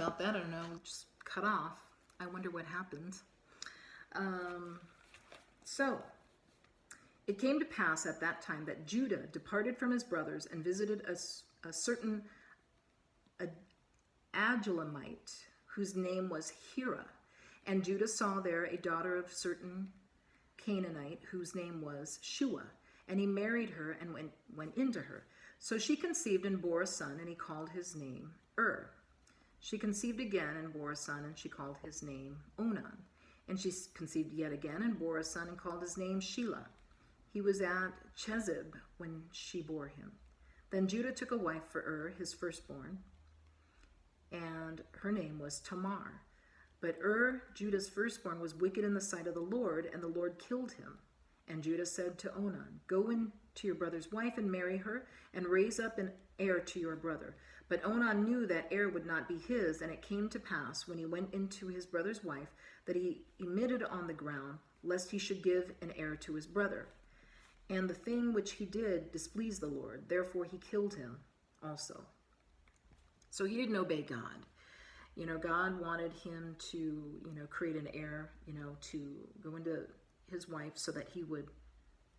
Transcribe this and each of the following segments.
about that. I don't know, just cut off. I wonder what happened. So it came to pass at that time that Judah departed from his brothers and visited a certain Adullamite, whose name was Hira. And Judah saw there a daughter of certain Canaanite, whose name was Shua. And he married her and went into her. So she conceived and bore a son, and he called his name She conceived again and bore a son, and she called his name Onan. And she conceived yet again and bore a son, and called his name Shelah. He was at Chezib when she bore him. Then Judah took a wife for his firstborn, and her name was Tamar. But Judah's firstborn, was wicked in the sight of the Lord, and the Lord killed him. And Judah said to Onan, go in to your brother's wife and marry her, and raise up an heir to your brother. But Onan knew that heir would not be his, and it came to pass, when he went into his brother's wife, that he emitted on the ground, lest he should give an heir to his brother. And the thing which he did displeased the Lord, therefore he killed him also. So he didn't obey God. God wanted him to, create an heir, to go into his wife so that he would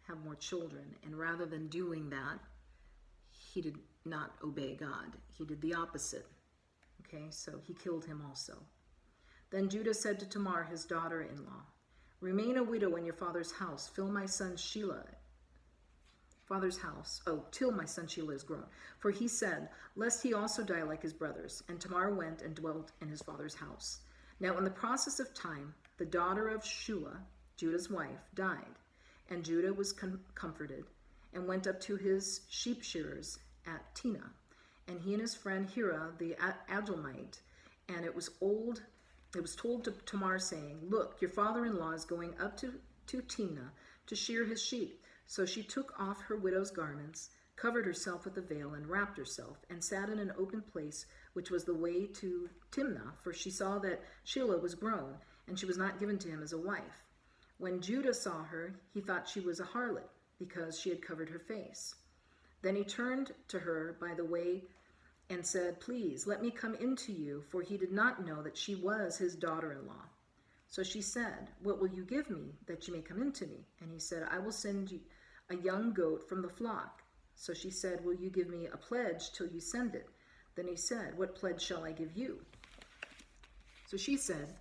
have more children. And rather than doing that, he did not obey God. He did the opposite. Okay, so he killed him also. Then Judah said to Tamar, his daughter-in-law, remain a widow in your father's house. Fill my son Shelah, father's house, till my son Shelah is grown. For he said, lest he also die like his brothers. And Tamar went and dwelt in his father's house. Now in the process of time, the daughter of Shua, Judah's wife, died. And Judah was comforted, and went up to his sheep shearers at Timnah. And he and his friend Hira, the Adullamite, and it was told to Tamar, saying, look, your father-in-law is going up to Timnah to shear his sheep. So she took off her widow's garments, covered herself with a veil, and wrapped herself, and sat in an open place, which was the way to Timnah, for she saw that Shelah was grown, and she was not given to him as a wife. When Judah saw her, he thought she was a harlot, because she had covered her face. Then he turned to her by the way and said, please, let me come in to you, for he did not know that she was his daughter-in-law. So she said, what will you give me, that you may come in to me? And he said, I will send you a young goat from the flock. So she said, will you give me a pledge till you send it? Then he said, what pledge shall I give you? So she said,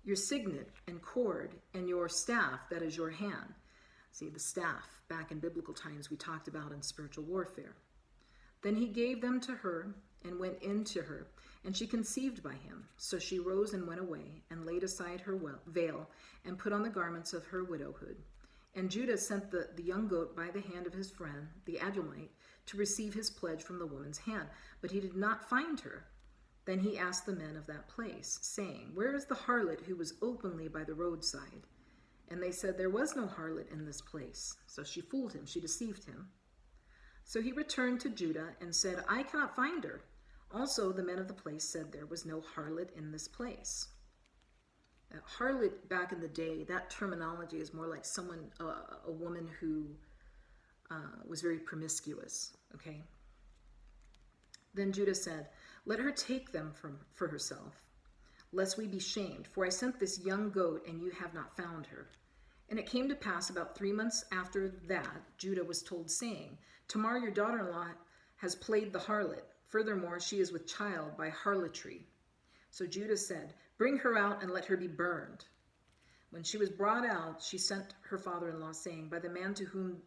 your signet and cord and your staff, that is your hand. See, the staff, back in biblical times, we talked about in spiritual warfare. Then he gave them to her and went in to her, and she conceived by him. So she rose and went away, and laid aside her veil, and put on the garments of her widowhood. And Judah sent the young goat by the hand of his friend, the Adullamite, to receive his pledge from the woman's hand. But he did not find her. Then he asked the men of that place, saying, where is the harlot who was openly by the roadside? And they said, there was no harlot in this place. So she fooled him, she deceived him. So he returned to Judah and said, I cannot find her. Also the men of the place said there was no harlot in this place. Harlot back in the day, that terminology is more like someone, a woman who was very promiscuous, okay? Then Judah said, let her take them for herself, lest we be shamed. For I sent this young goat, and you have not found her. And it came to pass about 3 months after that, Judah was told, saying, Tamar, your daughter-in-law, has played the harlot. Furthermore, she is with child by harlotry. So Judah said, bring her out and let her be burned. When she was brought out, she sent her father-in-law, saying, by the man to whom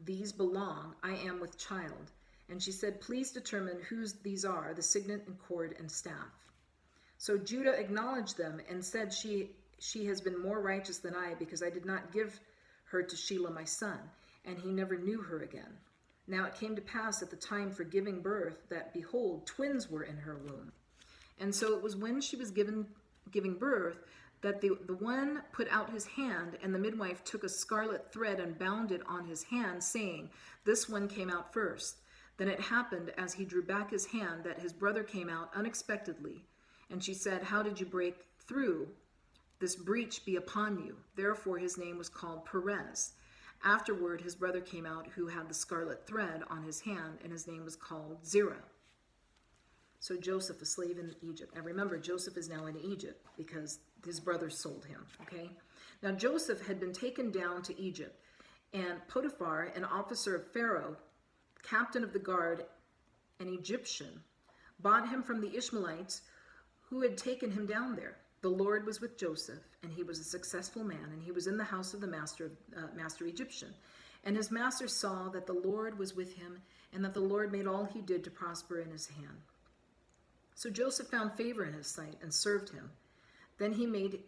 these belong, I am with child. And she said, please determine whose these are, the signet and cord and staff. So Judah acknowledged them and said, she has been more righteous than I, because I did not give her to Shelah my son, and he never knew her again. Now it came to pass at the time for giving birth that, behold, twins were in her womb. And so it was when she was giving birth that the one put out his hand, and the midwife took a scarlet thread and bound it on his hand, saying, this one came out first. Then it happened, as he drew back his hand, that his brother came out unexpectedly. And she said, how did you break through? This breach be upon you. Therefore his name was called Perez. Afterward his brother came out, who had the scarlet thread on his hand, and his name was called Zerah. So Joseph, a slave in Egypt. And remember, Joseph is now in Egypt because his brothers sold him, okay? Now Joseph had been taken down to Egypt, and Potiphar, an officer of Pharaoh, captain of the guard, an Egyptian, bought him from the Ishmaelites who had taken him down there. The Lord was with Joseph, and he was a successful man, and he was in the house of the master Egyptian. And his master saw that the Lord was with him, and that the Lord made all he did to prosper in his hand. So Joseph found favor in his sight and served him. Then he made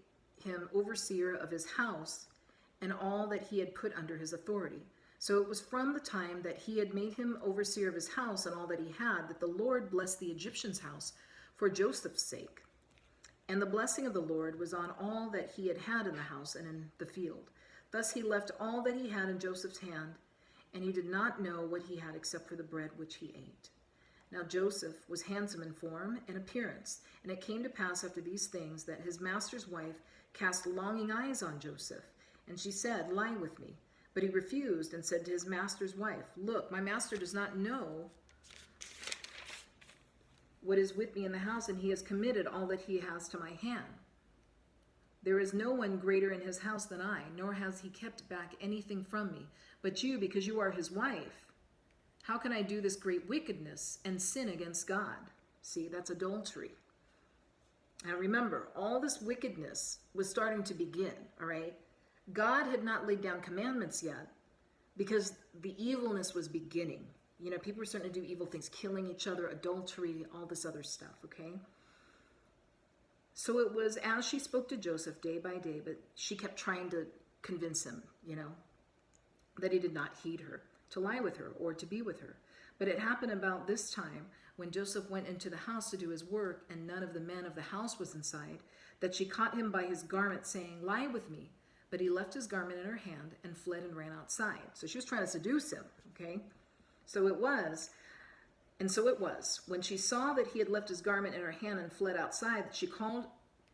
him overseer of his house and all that he had put under his authority. So it was from the time that he had made him overseer of his house and all that he had, that the Lord blessed the Egyptian's house for Joseph's sake. And the blessing of the Lord was on all that he had in the house and in the field. Thus he left all that he had in Joseph's hand, and he did not know what he had except for the bread which he ate. Now Joseph was handsome in form and appearance, and it came to pass after these things that his master's wife cast longing eyes on Joseph, and she said, "Lie with me." But he refused and said to his master's wife, "Look, my master does not know what is with me in the house, and he has committed all that he has to my hand. There is no one greater in his house than I, nor has he kept back anything from me. But you, because you are his wife, how can I do this great wickedness and sin against God?" See, that's adultery. Now remember, all this wickedness was starting to begin, all right? God had not laid down commandments yet because the evilness was beginning. You know, people were starting to do evil things, killing each other, adultery, all this other stuff, okay? So it was as she spoke to Joseph day by day, but she kept trying to convince him, you know, that he did not heed her, to lie with her or to be with her. But it happened about this time when Joseph went into the house to do his work and none of the men of the house was inside, that she caught him by his garment saying, "Lie with me." But he left his garment in her hand and fled and ran outside. So she was trying to seduce him, okay? So it was, when she saw that he had left his garment in her hand and fled outside, that she called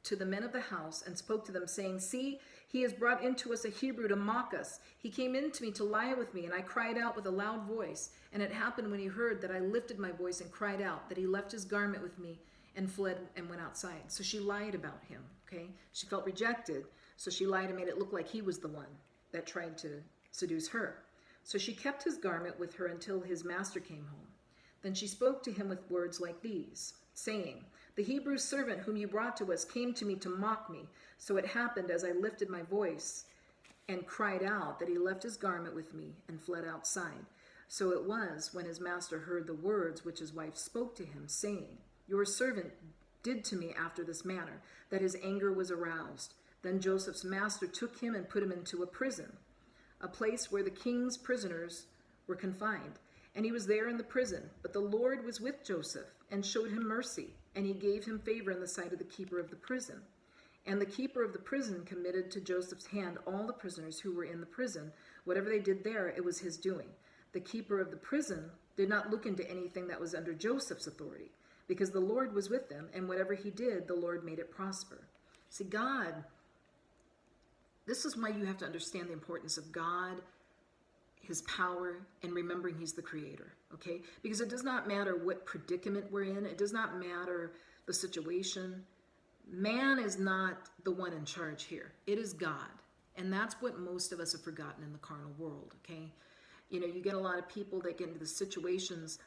to the men of the house and spoke to them, saying, "See, he has brought into us a Hebrew to mock us. He came in to me to lie with me, and I cried out with a loud voice. And it happened when he heard that I lifted my voice and cried out, that he left his garment with me and fled and went outside." So she lied about him, okay? She felt rejected, so she lied and made it look like he was the one that tried to seduce her. So she kept his garment with her until his master came home. Then she spoke to him with words like these, saying, "The Hebrew servant whom you brought to us came to me to mock me. So it happened as I lifted my voice and cried out that he left his garment with me and fled outside. So it was when his master heard the words which his wife spoke to him, saying, 'Your servant did to me after this manner,' that his anger was aroused. Then Joseph's master took him and put him into a prison, a place where the king's prisoners were confined. And he was there in the prison. But the Lord was with Joseph and showed him mercy, and he gave him favor in the sight of the keeper of the prison. And the keeper of the prison committed to Joseph's hand all the prisoners who were in the prison. Whatever they did there, it was his doing. The keeper of the prison did not look into anything that was under Joseph's authority, because the Lord was with them, and whatever he did, the Lord made it prosper." See, God, this is why you have to understand the importance of God, his power, and remembering he's the creator, okay? Because it does not matter what predicament we're in. It does not matter the situation. Man is not the one in charge here. It is God. And that's what most of us have forgotten in the carnal world, okay? You know, you get a lot of people that get into the situations,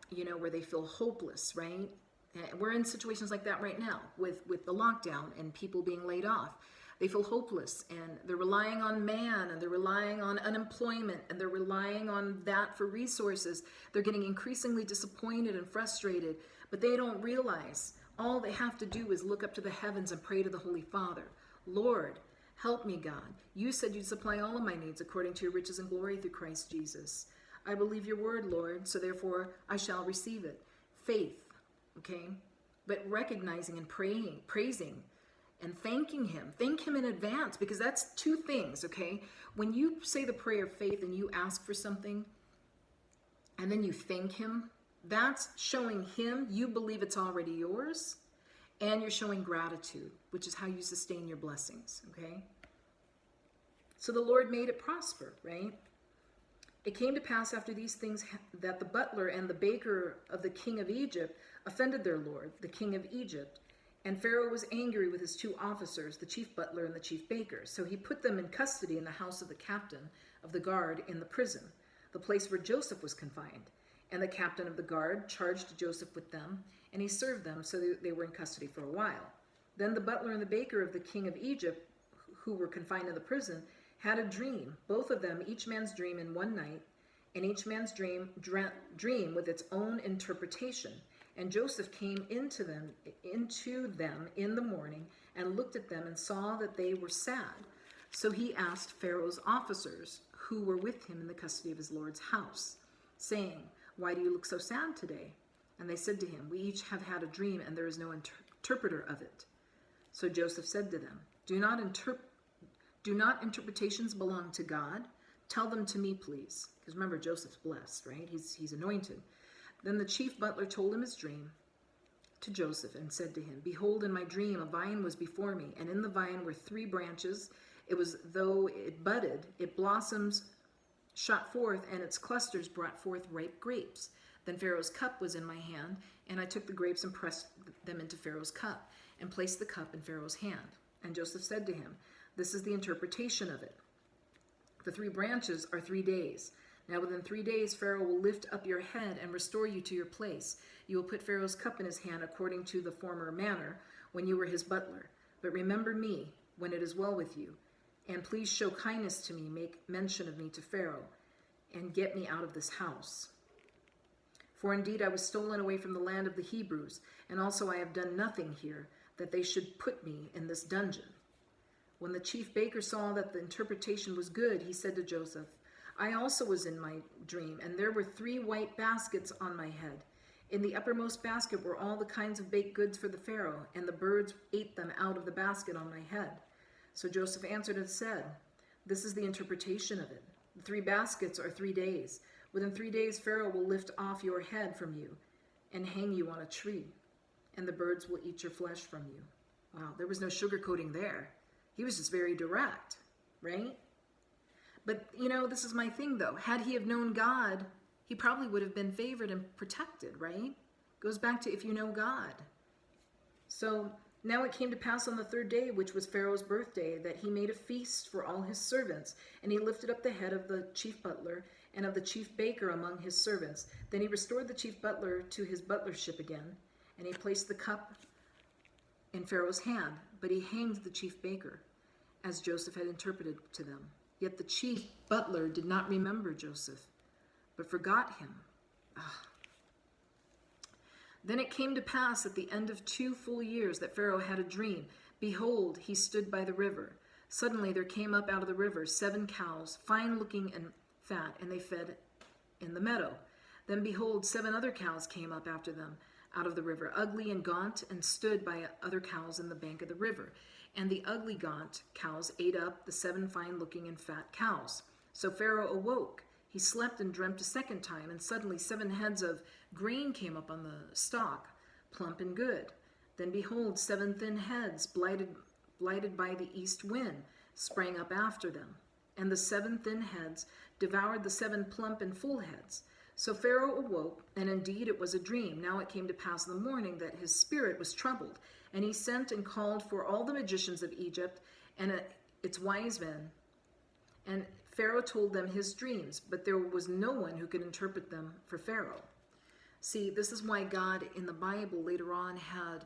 you know, where they feel hopeless, right? And we're in situations like that right now with the lockdown and people being laid off. They feel hopeless and they're relying on man and they're relying on unemployment and they're relying on that for resources. They're getting increasingly disappointed and frustrated, but they don't realize all they have to do is look up to the heavens and pray to the Holy Father. "Lord, help me, God. You said you'd supply all of my needs according to your riches and glory through Christ Jesus. I believe your word, Lord, so therefore I shall receive it." Faith, okay? But recognizing and praying, praising, and thanking him. Thank him in advance, because that's two things, okay? When you say the prayer of faith and you ask for something, and then you thank him, that's showing him you believe it's already yours, and you're showing gratitude, which is how you sustain your blessings, okay? So the Lord made it prosper, right? It came to pass after these things that the butler and the baker of the king of Egypt offended their lord, the king of Egypt. And Pharaoh was angry with his 2 officers, the chief butler and the chief baker. So he put them in custody in the house of the captain of the guard in the prison, the place where Joseph was confined. And the captain of the guard charged Joseph with them, and he served them, so they were in custody for a while. Then the butler and the baker of the king of Egypt, who were confined in the prison, had a dream, both of them, each man's dream in one night, and each man's dream with its own interpretation. And Joseph came into them in the morning and looked at them and saw that they were sad. So he asked Pharaoh's officers, who were with him in the custody of his lord's house, saying, "Why do you look so sad today?" And they said to him, "We each have had a dream, and there is no interpreter of it." So Joseph said to them, Do not interpretations belong to God? Tell them to me, please." Because remember, Joseph's blessed, right? He's anointed. Then the chief butler told him his dream to Joseph and said to him, "Behold, in my dream a vine was before me, and in the vine were 3 branches. It was though it budded, its blossoms shot forth, and its clusters brought forth ripe grapes. Then Pharaoh's cup was in my hand, and I took the grapes and pressed them into Pharaoh's cup, and placed the cup in Pharaoh's hand." And Joseph said to him, "This is the interpretation of it. The 3 branches are 3 days. Now within 3 days Pharaoh will lift up your head and restore you to your place. You will put Pharaoh's cup in his hand according to the former manner when you were his butler. But remember me when it is well with you. And please show kindness to me, make mention of me to Pharaoh, and get me out of this house. For indeed I was stolen away from the land of the Hebrews, and also I have done nothing here, that they should put me in this dungeon." When the chief baker saw that the interpretation was good, he said to Joseph, "I also was in my dream, and there were 3 white baskets on my head. In the uppermost basket were all the kinds of baked goods for the Pharaoh, and the birds ate them out of the basket on my head." So Joseph answered and said, "This is the interpretation of it. The 3 baskets are 3 days. Within 3 days Pharaoh will lift off your head from you and hang you on a tree, and the birds will eat your flesh from you." Wow, there was no sugarcoating there. He was just very direct, right? But, this is my thing, though. Had he have known God, he probably would have been favored and protected, right? Goes back to if you know God. So now it came to pass on the 3rd day, which was Pharaoh's birthday, that he made a feast for all his servants. And he lifted up the head of the chief butler and of the chief baker among his servants. Then he restored the chief butler to his butlership again, and he placed the cup in Pharaoh's hand. But he hanged the chief baker, as Joseph had interpreted to them. Yet the chief butler did not remember Joseph, but forgot him. Then it came to pass at the end of 2 full years that Pharaoh had a dream. Behold, he stood by the river. Suddenly there came up out of the river 7 cows, fine looking and fat, and they fed in the meadow. Then behold, 7 other cows came up after them out of the river, ugly and gaunt, and stood by other cows in the bank of the river. And the ugly gaunt cows ate up the 7 fine looking and fat cows. So Pharaoh awoke. He slept and dreamt a second time, and suddenly 7 heads of grain came up on the stalk, plump and good. Then behold, 7 thin heads, blighted by the east wind, sprang up after them. And the 7 thin heads devoured the 7 plump and full heads. So Pharaoh awoke, and indeed it was a dream. Now it came to pass in the morning that his spirit was troubled, and he sent and called for all the magicians of Egypt and its wise men. And Pharaoh told them his dreams, but there was no one who could interpret them for Pharaoh. See, this is why God in the Bible later on had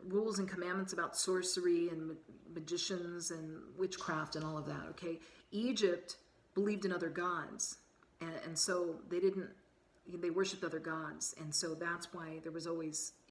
rules and commandments about sorcery and magicians and witchcraft and all of that, okay? Egypt believed in other gods, and so they worshiped other gods, and so that's why there was always